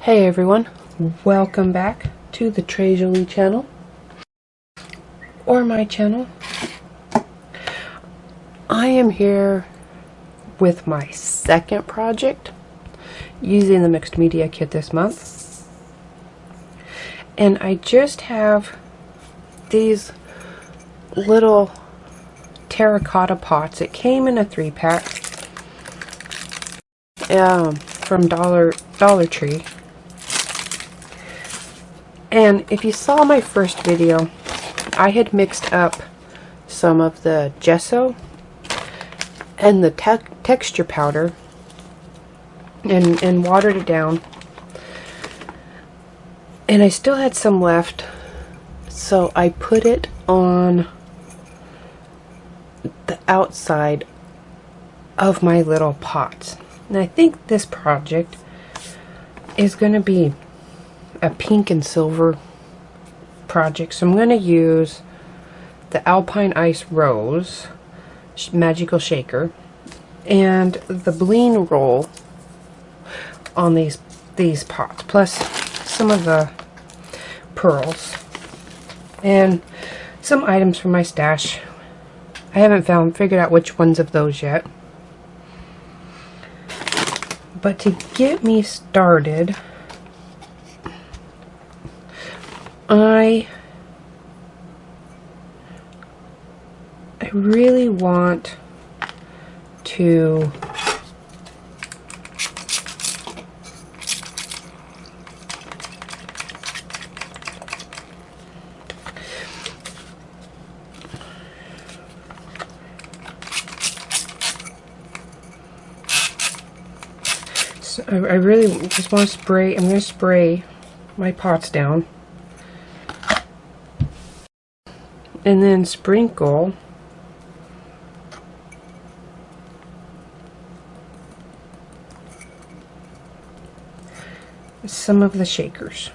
Hey everyone, welcome back to the Tres Jolie channel, or my channel. I am here with my second project using the mixed media kit this month, and I just have these little terracotta pots. It came in a 3-pack from Dollar Tree. And if you saw my first video, I had mixed up some of the gesso and the texture powder and watered it down. And I still had some left, so I put it on the outside of my little pots. And I think this project is going to be a pink and silver project, so I'm going to use the Alpine Ice Rose Magical Shaker and the Bleen Roll on these pots, plus some of the pearls and some items from my stash. I haven't figured out which ones of those yet, but to get me started, I really want to I really just want to spray. I'm going to spray my pots down and then sprinkle some of the shakers.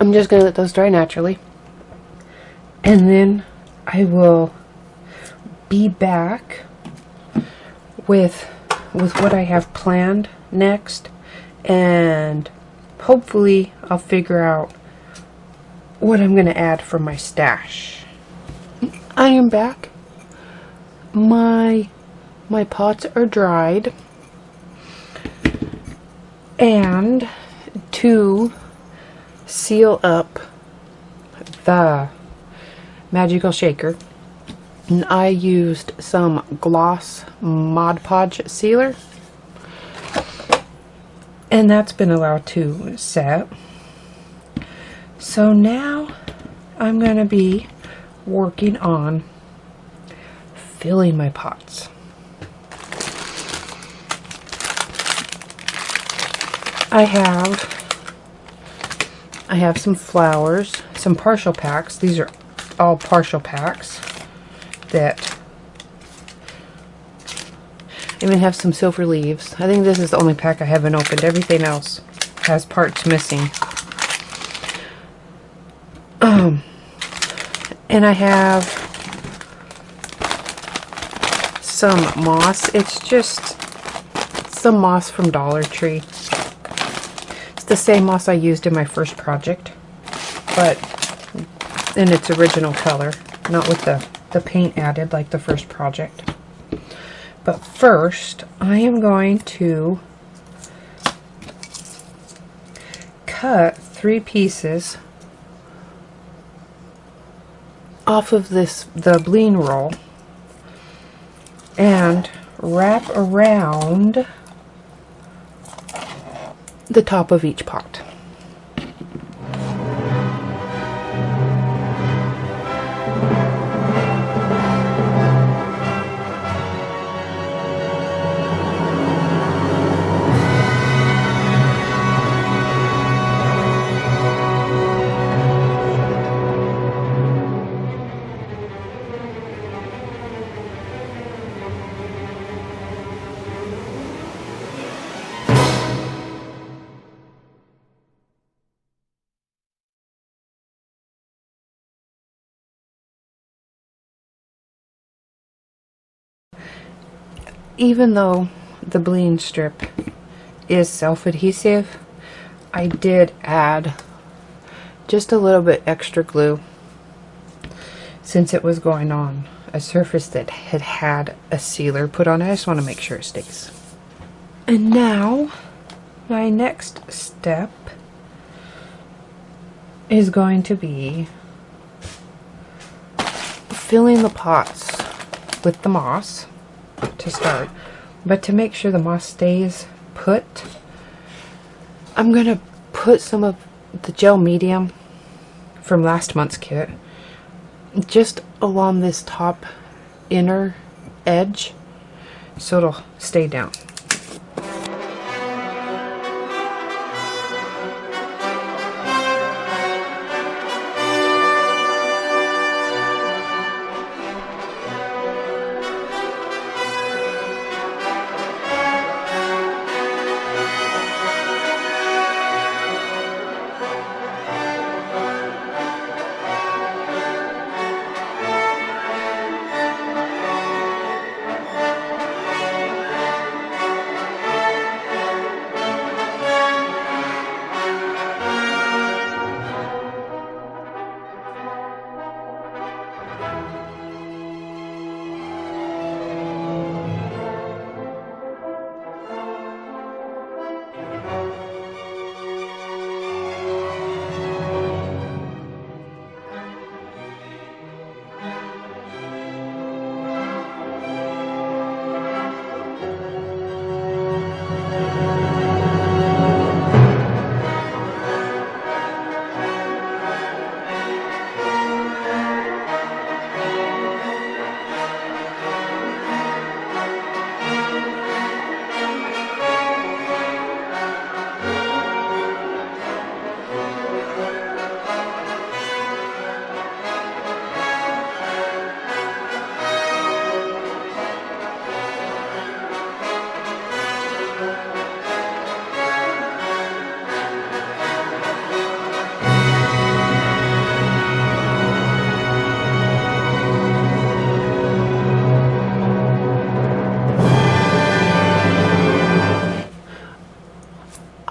I'm just going to let those dry naturally, and then I will be back with what I have planned next, and hopefully I'll figure out what I'm going to add from my stash. I am back. My pots are dried, and to seal up the magical shaker, and I used some gloss Mod Podge sealer, and that's been allowed to set. So now I'm going to be working on filling my pots. I have some flowers, some partial packs. These are all partial packs that even have some silver leaves. I think this is the only pack I haven't opened. Everything else has parts missing. And I have some moss. It's just some moss from Dollar Tree. It's the same moss I used in my first project, but in its original color, not with the paint added like the first project. But first, I am going to cut 3 pieces off of the Bleen Roll and wrap around the top of each pot. even though the bling strip is self-adhesive, I did add just a little bit extra glue since it was going on a surface that had a sealer put on it. I just want to make sure it stays. And now my next step is going to be filling the pots with the moss to start. But to make sure the moss stays put, I'm going to put some of the gel medium from last month's kit just along this top inner edge so it'll stay down.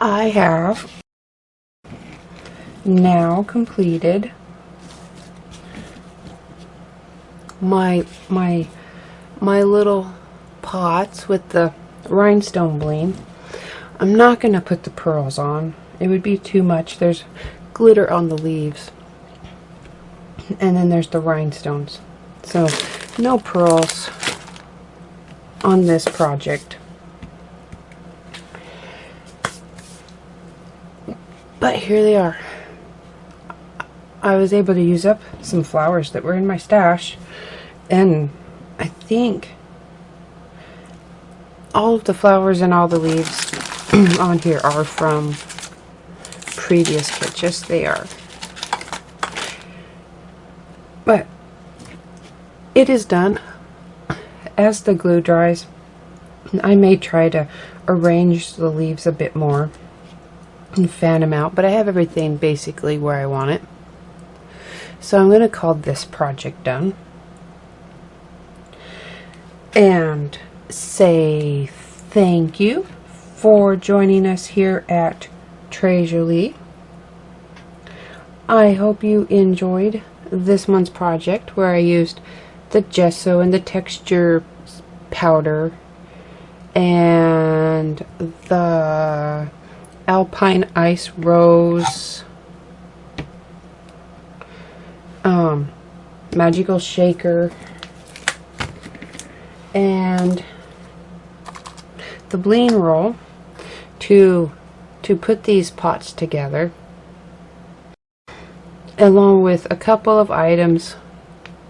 I have now completed my little pots with the rhinestone bling. I'm not going to put the pearls on. It would be too much. There's glitter on the leaves. And then there's the rhinestones. So no pearls on this project. But here they are. I was able to use up some flowers that were in my stash, and I think all of the flowers and all the leaves on here are from previous kits. Yes, they are. But it is done. As the glue dries, I may try to arrange the leaves a bit more and fan them out, but I have everything basically where I want it. So I'm going to call this project done and say thank you for joining us here at Tres Jolie. I hope you enjoyed this month's project where I used the gesso and the texture powder and the Alpine Ice Rose magical shaker and the bling roll to put these pots together, along with a couple of items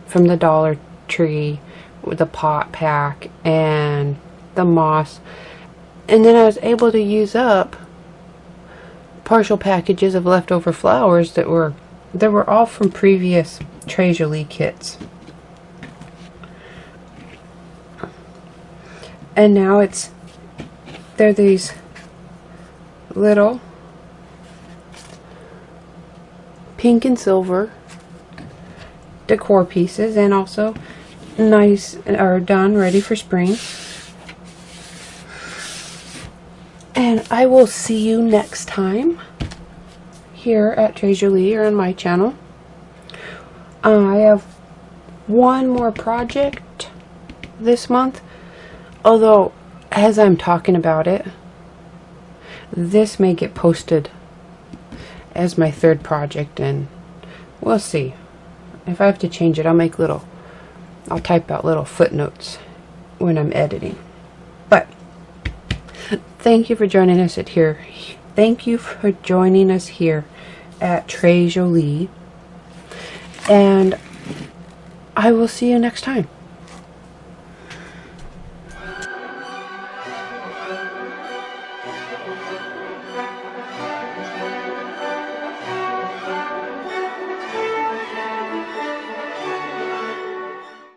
from the Dollar Tree with the pot pack and the moss. And then I was able to use up partial packages of leftover flowers that were all from previous Tres Jolie kits. And now they're these little pink and silver decor pieces, and also nice, are done, ready for spring. And I will see you next time here at Tres Jolie or on my channel. I have one more project this month, although as I'm talking about it, this may get posted as my third project, and we'll see. If I have to change it, I'll type out little footnotes when I'm editing. But thank you for joining us here. Thank you for joining us here at Tres Jolie, and I will see you next time.